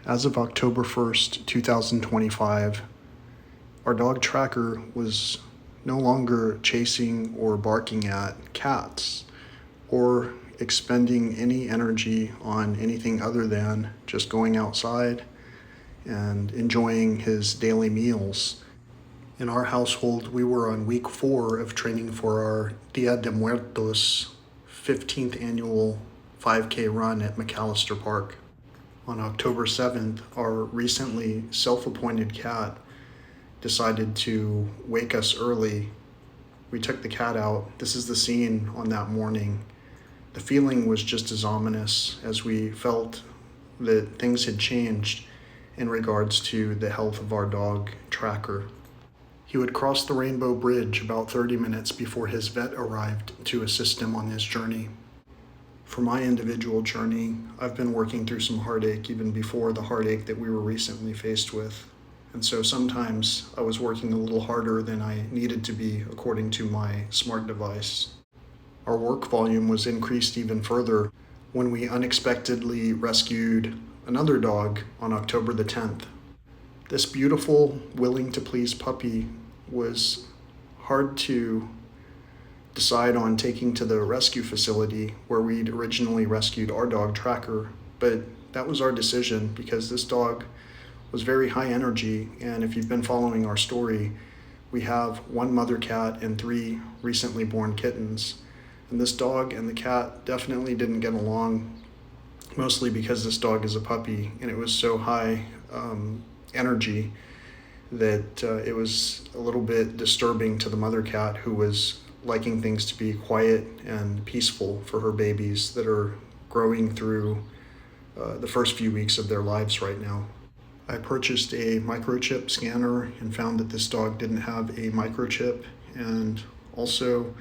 As of October 1st, 2025, our dog Tracker was no longer chasing or barking at cats or expending any energy on anything other than just going outside and enjoying his daily meals. In our household, we were on week 4 of training for our Dia de Muertos 15th annual 5K run at McAllister Park. On October 7th, our recently self-appointed cat decided to wake us early. We took the cat out. This is the scene on that morning. The feeling was just as ominous as we felt that things had changed in regards to the health of our dog, Tracker. He would cross the Rainbow Bridge about 30 minutes before his vet arrived to assist him on his journey. For my individual journey, I've been working through some heartache even before the heartache that we were recently faced with. And so sometimes I was working a little harder than I needed to be according to my smart device. Our work volume was increased even further when we unexpectedly rescued another dog on October the 10th. This beautiful, willing to please puppy was hard to decide on taking to the rescue facility where we'd originally rescued our dog Tracker, but that was our decision because this dog was very high energy, and if you've been following our story, we have one mother cat and 3 recently born kittens. And this dog and the cat definitely didn't get along, mostly because this dog is a puppy and it was so high energy that it was a little bit disturbing to the mother cat, who was liking things to be quiet and peaceful for her babies that are growing through the first few weeks of their lives right now. I purchased a microchip scanner and found that this dog didn't have a microchip, and also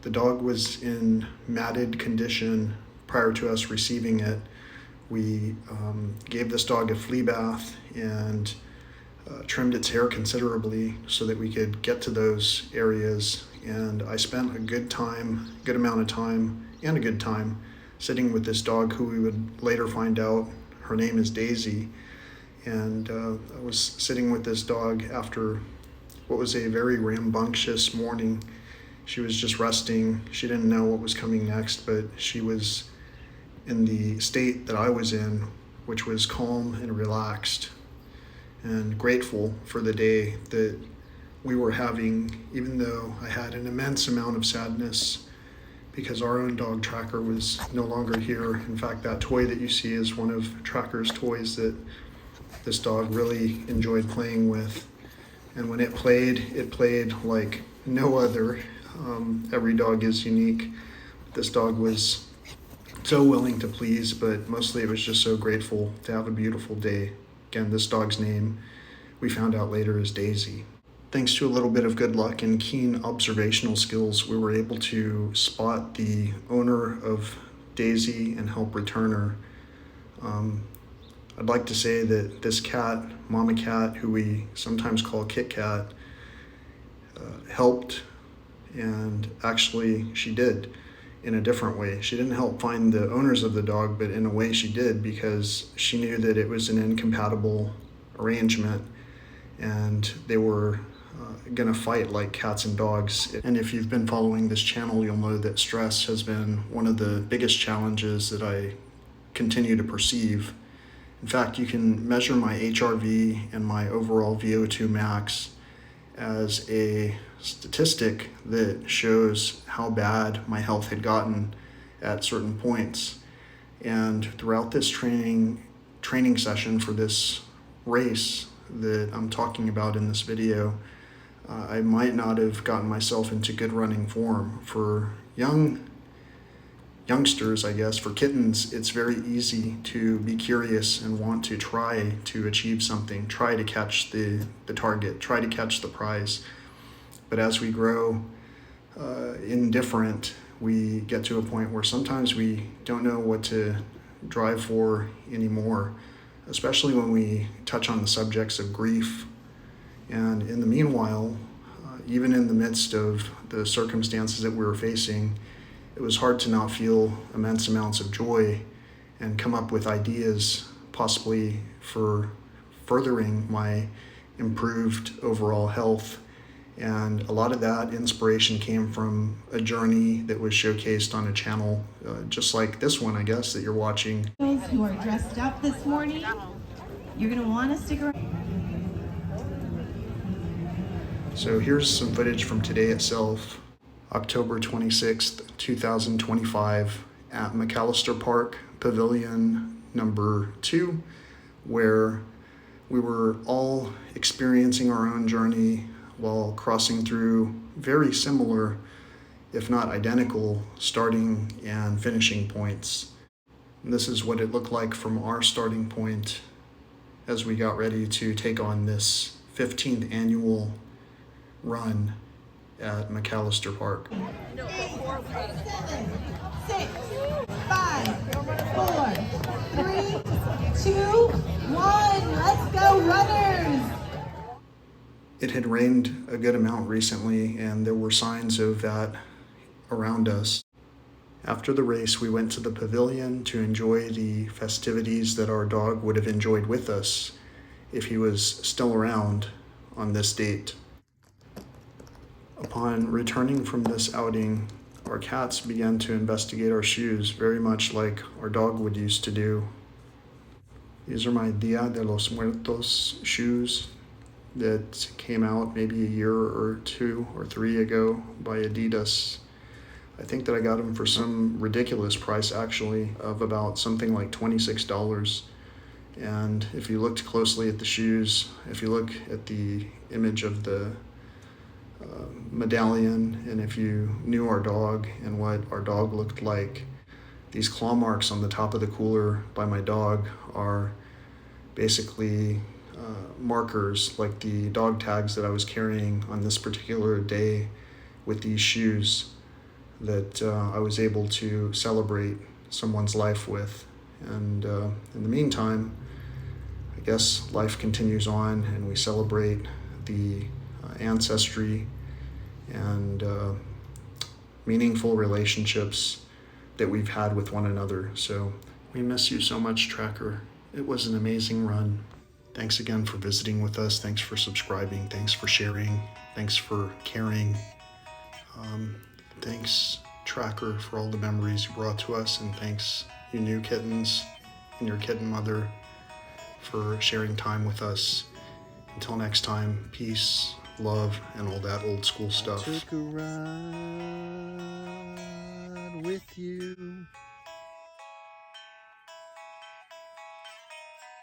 the dog was in matted condition prior to us receiving it. We gave this dog a flea bath and trimmed its hair considerably so that we could get to those areas. And I spent a good amount of time sitting with this dog, who we would later find out her name is Daisy. And I was sitting with this dog after what was a very rambunctious morning. She was just resting. She didn't know what was coming next, but she was in the state that I was in, which was calm and relaxed and grateful for the day that we were having, even though I had an immense amount of sadness because our own dog Tracker was no longer here. In fact, that toy that you see is one of Tracker's toys that this dog really enjoyed playing with. And when it played like no other. Every dog is unique. This dog was so willing to please, but mostly it was just so grateful to have a beautiful day. Again, this dog's name, we found out later, is Daisy. Thanks to a little bit of good luck and keen observational skills, we were able to spot the owner of Daisy and help return her. I'd like to say that this cat, Mama Cat, who we sometimes call Kit Kat, helped, and actually she did in a different way. She didn't help find the owners of the dog, but in a way she did, because she knew that it was an incompatible arrangement and they were gonna fight like cats and dogs. And if you've been following this channel, you'll know that stress has been one of the biggest challenges that I continue to perceive. In fact, you can measure my HRV and my overall VO2 max as a statistic that shows how bad my health had gotten at certain points. And throughout this training session for this race that I'm talking about in this video, I might not have gotten myself into good running form. For youngsters, I guess, for kittens, it's very easy to be curious and want to try to achieve something, try to catch the target, try to catch the prize. But as we grow indifferent, we get to a point where sometimes we don't know what to drive for anymore, especially when we touch on the subjects of grief. And in the meanwhile, even in the midst of the circumstances that we were facing, it was hard to not feel immense amounts of joy and come up with ideas, possibly for furthering my improved overall health. And a lot of that inspiration came from a journey that was showcased on a channel just like this one, I guess, that you're watching. Who are dressed up this morning, you're going to want to stick around. So here's some footage from today itself, October 26th, 2025, at McAllister Park, Pavilion number 2, where we were all experiencing our own journey while crossing through very similar, if not identical, starting and finishing points. And this is what it looked like from our starting point as we got ready to take on this 15th annual run at McAllister Park. 8, 7, 6, 5, 4, 3, 2, 1. Let's go, runners! It had rained a good amount recently, and there were signs of that around us. After the race, we went to the pavilion to enjoy the festivities that our dog would have enjoyed with us if he was still around on this date. Upon returning from this outing, our cats began to investigate our shoes, very much like our dog would used to do. These are my Dia de los Muertos shoes that came out maybe a year or 2 or 3 ago by Adidas. I think that I got them for some ridiculous price, actually, of about something like $26. And if you looked closely at the shoes, if you look at the image of the medallion, and if you knew our dog and what our dog looked like, these claw marks on the top of the cooler by my dog are basically markers, like the dog tags that I was carrying on this particular day with these shoes that I was able to celebrate someone's life with. And in the meantime, I guess life continues on, and we celebrate the ancestry and meaningful relationships that we've had with one another. So we miss you so much, Tracker. It was an amazing run. Thanks again for visiting with us. Thanks for subscribing. Thanks for sharing. Thanks for caring. Thanks, Tracker, for all the memories you brought to us. And thanks, you new kittens and your kitten mother, for sharing time with us. Until next time, peace, love, and all that old school stuff. I took a ride with you.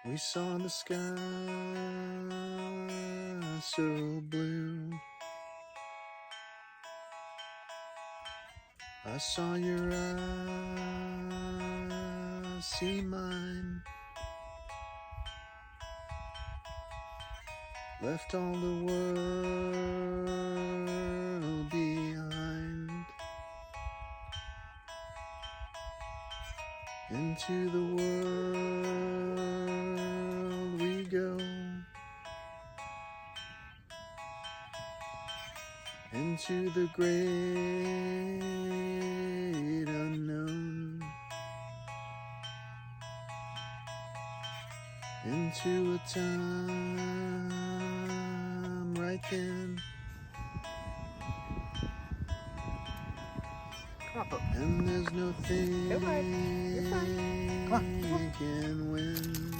We saw the sky so blue. I saw your eyes see mine. Left all the world behind. Into the world we go. Into the great unknown. Into a time right then. And there's no thinking when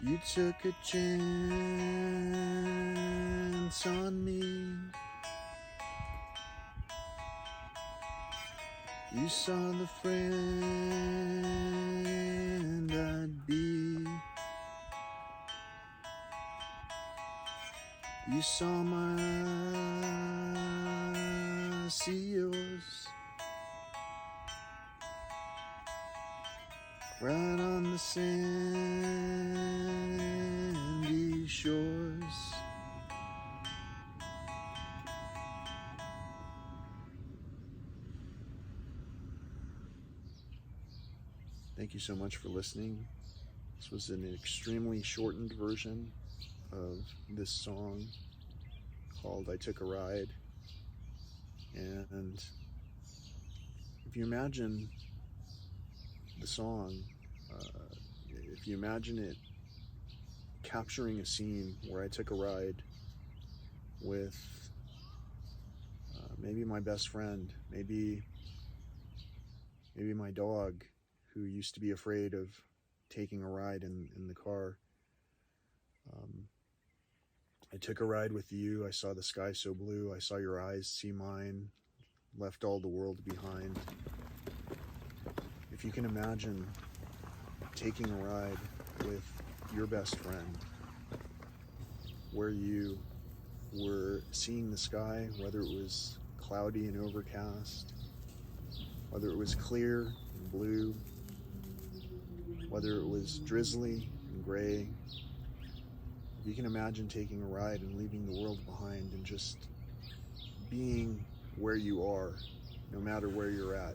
you took a chance on me. You saw the friend I'd be. You saw my eyes see yours, right on the sandy shores. Thank you so much for listening. This was an extremely shortened version of this song called I Took a Ride. And if you imagine the song, if you imagine it capturing a scene where I took a ride with maybe my best friend, maybe my dog, who used to be afraid of taking a ride in the car. I took a ride with you. I saw the sky so blue. I saw your eyes see mine, left all the world behind. If you can imagine taking a ride with your best friend, where you were seeing the sky, whether it was cloudy and overcast, whether it was clear and blue, whether it was drizzly and gray. You can imagine taking a ride and leaving the world behind and just being where you are, no matter where you're at.